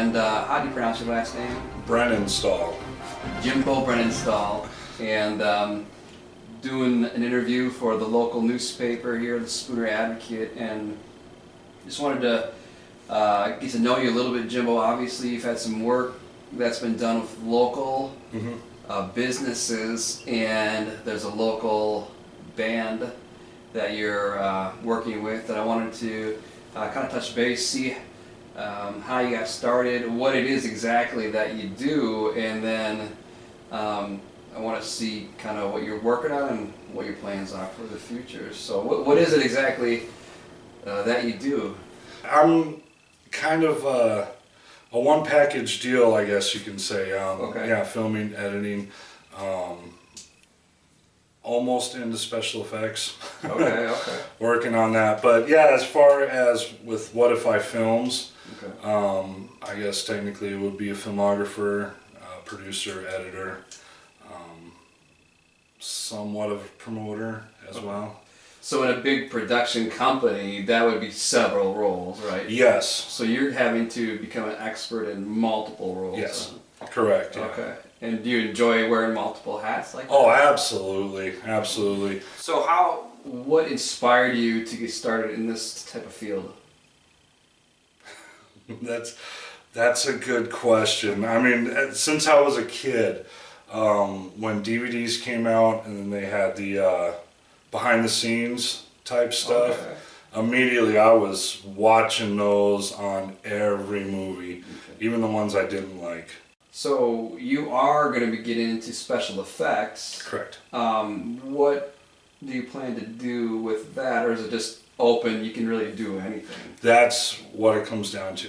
And how do you pronounce your last name? Brennenstall. Jimbo Brennenstall. And doing an interview for the local newspaper here, the Spooner Advocate, and just wanted to get to know you a little bit, Jimbo. Obviously, you've had some work that's been done with local businesses, and there's a local band that you're working with, and I wanted to kind of touch base, see how you got started, what it is exactly that you do, and then I want to see kind of what you're working on and what your plans are for the future. So what is it exactly that you do? I'm kind of a one package deal, I guess you can say. Okay. Yeah, filming, editing, almost into special effects. Okay. Working on that. But yeah, as far as with WhatIfIFilms, I guess technically it would be a filmographer, producer, editor, somewhat of a promoter as well. So in a big production company, that would be several roles, right? Yes. So you're having to become an expert in multiple roles. Yes. Correct. Yeah. Okay. And do you enjoy wearing multiple hats like that? Oh, absolutely. Absolutely. So what inspired you to get started in this type of field? That's a good question. I mean, since I was a kid, when DVDs came out and then they had the behind the scenes type stuff, immediately I was watching those on every movie, even the ones I didn't like. So you are going to be getting into special effects. Correct. What do you plan to do with that, or is it just open, you can really do anything? That's what it comes down to.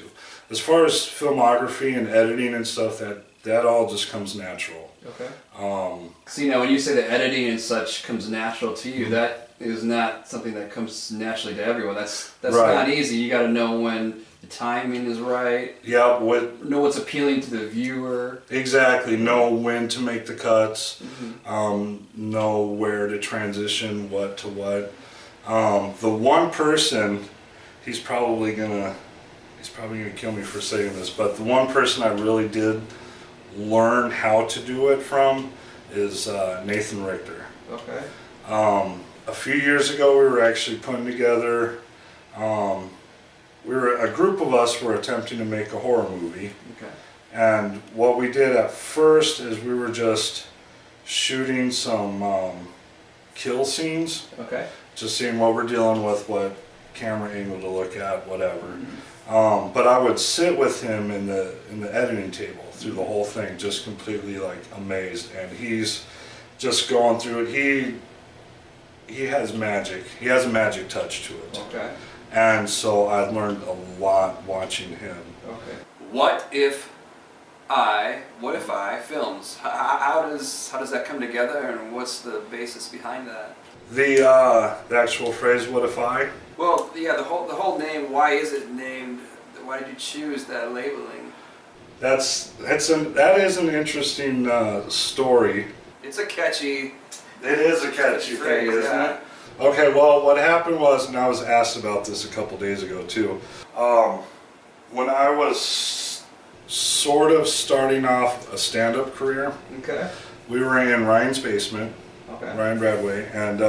As far as filmography and editing and stuff, that all just comes natural. Okay. See, now when you say the editing and such comes natural to you, that is not something that comes naturally to everyone. That's right. Not easy. You got to know when the timing is right. Yeah, know what's appealing to the viewer. Exactly. Know when to make the cuts. Know where to transition what to what. The one person, he's probably gonna kill me for saying this, but the one person I really did learn how to do it from is Nathan Richter. Okay. A few years ago, we were actually putting together. A group of us were attempting to make a horror movie. Okay. And what we did at first is we were just shooting some kill scenes. Okay. Just seeing what we're dealing with, what camera angle to look at, whatever. But I would sit with him in the editing table through the whole thing, just completely like amazed. And he's just going through it. He has magic. He has a magic touch to it. Okay. And so I learned a lot watching him. Okay. WhatIfIFilms? How does that come together, and what's the basis behind that? The actual phrase "What if I"? Well, yeah, the whole name. Why is it named? Why did you choose that labeling? That is an interesting story. It's a catchy. It is a catchy phrase, thing, isn't it? Okay, well, what happened was, and I was asked about this a couple days ago too. When I was sort of starting off a stand-up career, we were in Ryan's basement, Ryan Bradway, and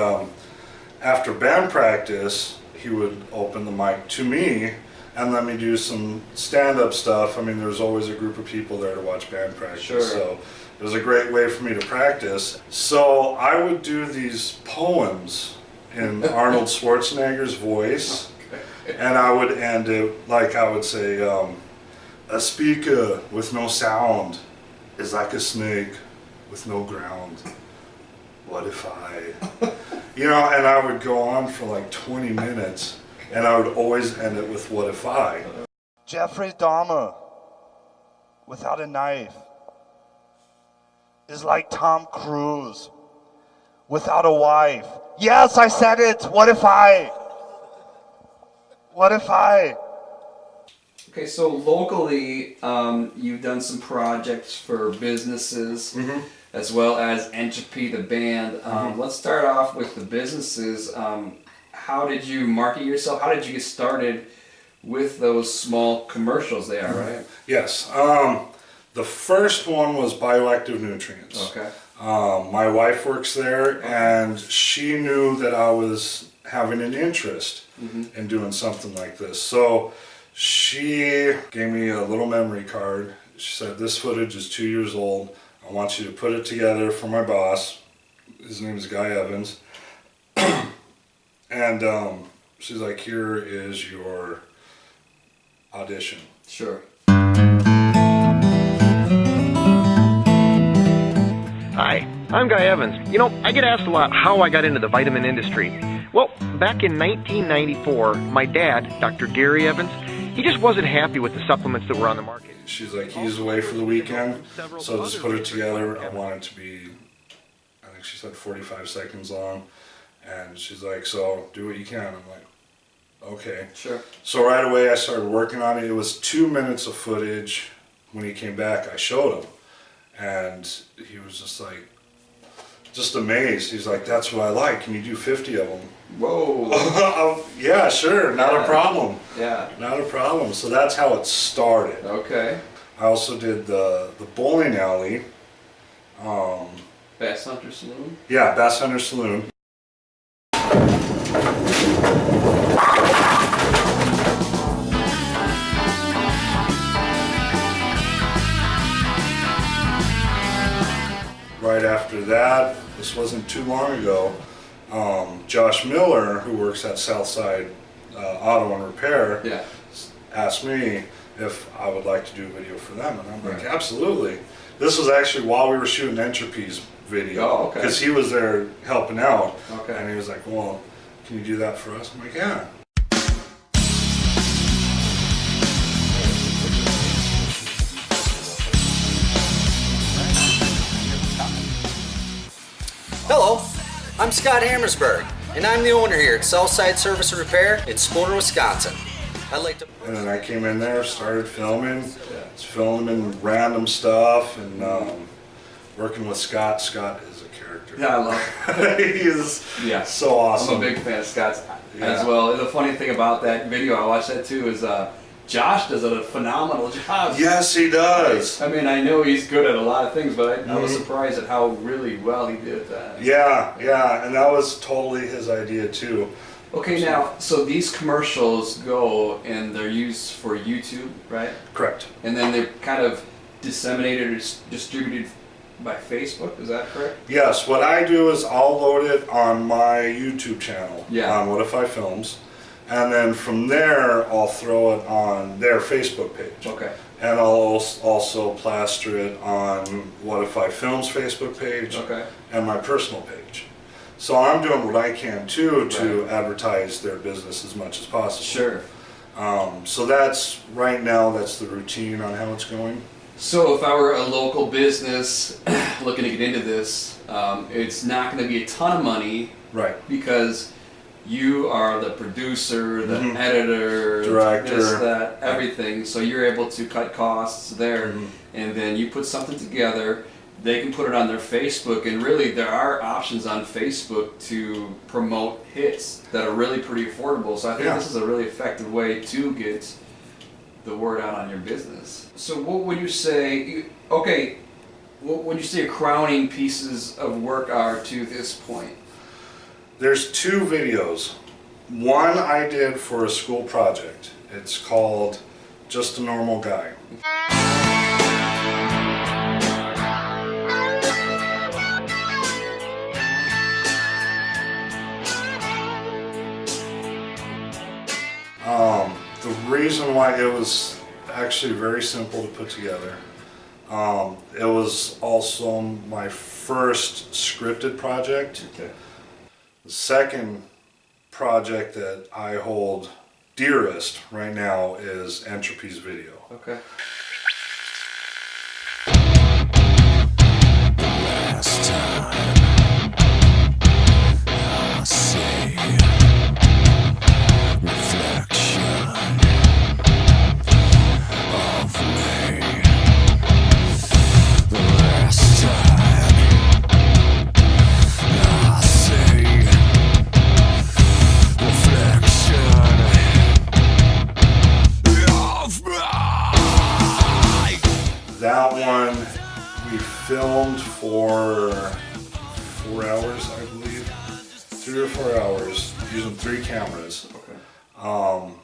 after band practice, he would open the mic to me and let me do some stand-up stuff. I mean, there was always a group of people there to watch band practice, so it was a great way for me to practice. So I would do these poems in Arnold Schwarzenegger's voice, and I would end it like I would say, a speaker with no sound is like a snake with no ground. What if I... and I would go on for like 20 minutes, and I would always end it with "What if I." Jeffrey Dahmer, without a knife, is like Tom Cruise, without a wife. Yes, I said it! What if I? What if I? Okay, so locally, you've done some projects for businesses, as well as Entropy, the band. Let's start off with the businesses. How did you market yourself? How did you get started with those small commercials they are, right? Yes. The first one was bioactive nutrients. Okay. My wife works there, and she knew that I was having an interest in doing something like this. So she gave me a little memory card. She said, "This footage is 2 years old. I want you to put it together for my boss." His name is Guy Evans. And she's like, "Here is your audition." Sure. Hi, I'm Guy Evans. You know, I get asked a lot how I got into the vitamin industry. Well, back in 1994, my dad, Dr. Gary Evans, he just wasn't happy with the supplements that were on the market. She's like, "He's away for the weekend, so just put it together. I want it to be," I think she said 45 seconds long. And she's like, "So do what you can." I'm like, "Okay." Sure. So right away I started working on it. It was 2 minutes of footage. When he came back, I showed him. And he was just amazed. He's like, "That's what I like. Can you do 50 of them?" Whoa. Yeah, sure. Not a problem. Yeah. Not a problem. So that's how it started. Okay. I also did the bowling alley. Bass Hunter Saloon? Yeah, Bass Hunter Saloon. Right after that, this wasn't too long ago, Josh Miller, who works at Southside Auto and Repair, Yeah. asked me if I would like to do a video for them, and I'm like, Right. "Absolutely." This was actually while we were shooting Entropy's video, Oh, okay. because he was there helping out, Okay. and he was like, "Well, can you do that for us?" I'm like, "Yeah." Hello, I'm Scott Hammersberg, and I'm the owner here at Southside Service and Repair in Spooner, Wisconsin. I'd like to... And then I came in there, started filming, filming random stuff, and working with Scott. Scott is a character. Yeah, I love it. He is Yeah. so awesome. I'm a big fan of Scott's Yeah. as well. The funny thing about that video, I watched that too, is Josh does a phenomenal job. Yes, he does. I mean, I know he's good at a lot of things, but I was surprised at how really well he did that. Yeah, yeah, and that was totally his idea too. Okay, now, so these commercials go and they're used for YouTube, right? Correct. And then they're kind of disseminated or distributed by Facebook, is that correct? Yes, what I do is I'll load it on my YouTube channel, Yeah. on WhatIfIFilms, and then from there I'll throw it on their Facebook page. Okay. And I'll also plaster it on WhatIfIFilms Facebook page Okay. and my personal page. So I'm doing what I can too to advertise their business as much as possible. Sure. So that's, right now, that's the routine on how it's going. So if I were a local business looking to get into this, it's not going to be a ton of money Right. because you are the producer, the editor, Director. this, that, everything. So you're able to cut costs there, and then you put something together. They can put it on their Facebook, and really there are options on Facebook to promote hits that are really pretty affordable. So I think this is a really effective way to get the word out on your business. So what would you say, okay, what would you say your crowning pieces of work are to this point? There's 2 videos. One I did for a school project. It's called Just a Normal Guy. The reason why it was actually very simple to put together. It was also my first scripted project. Okay. The second project that I hold dearest right now is Entropy's video. Okay. Last time I say reflection of me. Last time I say reflection That one we filmed for 4 hours, I believe. 3 or 4 hours using 3 cameras. Okay.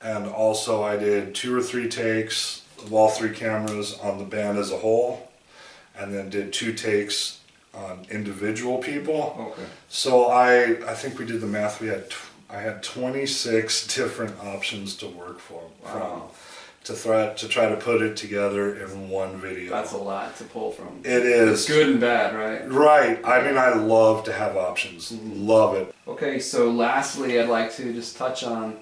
And also I did 2 or 3 takes of all 3 cameras on the band as a whole, and then did 2 takes on individual people. Okay. So I think we did the math. I had 26 different options to work from. Wow. To try to put it together in one video. That's a lot to pull from. It is. It's good and bad, right? Right. I mean, I love to have options. Love it. Okay, so lastly, I'd like to just touch on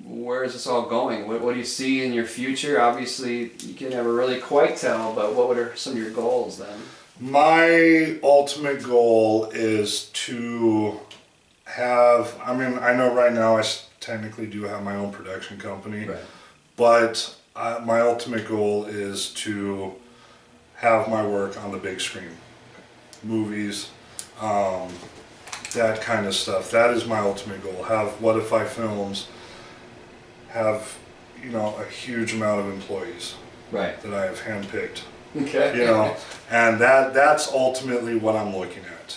where is this all going? What do you see in your future? Obviously, you can never really quite tell, but what are some of your goals then? My ultimate goal is to have, I mean, I know right now I technically do have my own production company, Right. but my ultimate goal is to have my work on the big screen. Movies, that kind of stuff. That is my ultimate goal. Have WhatIfIFilms have, you know, a huge amount of employees Right. that I have handpicked. Okay. You know, and that's ultimately what I'm looking at.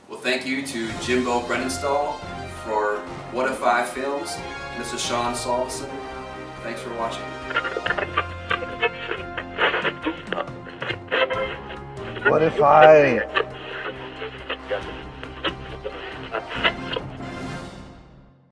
Well, thank you to Jimbo Brennenstall for WhatIfIFilms. And this is Sean Solveson. Thanks for watching. What if I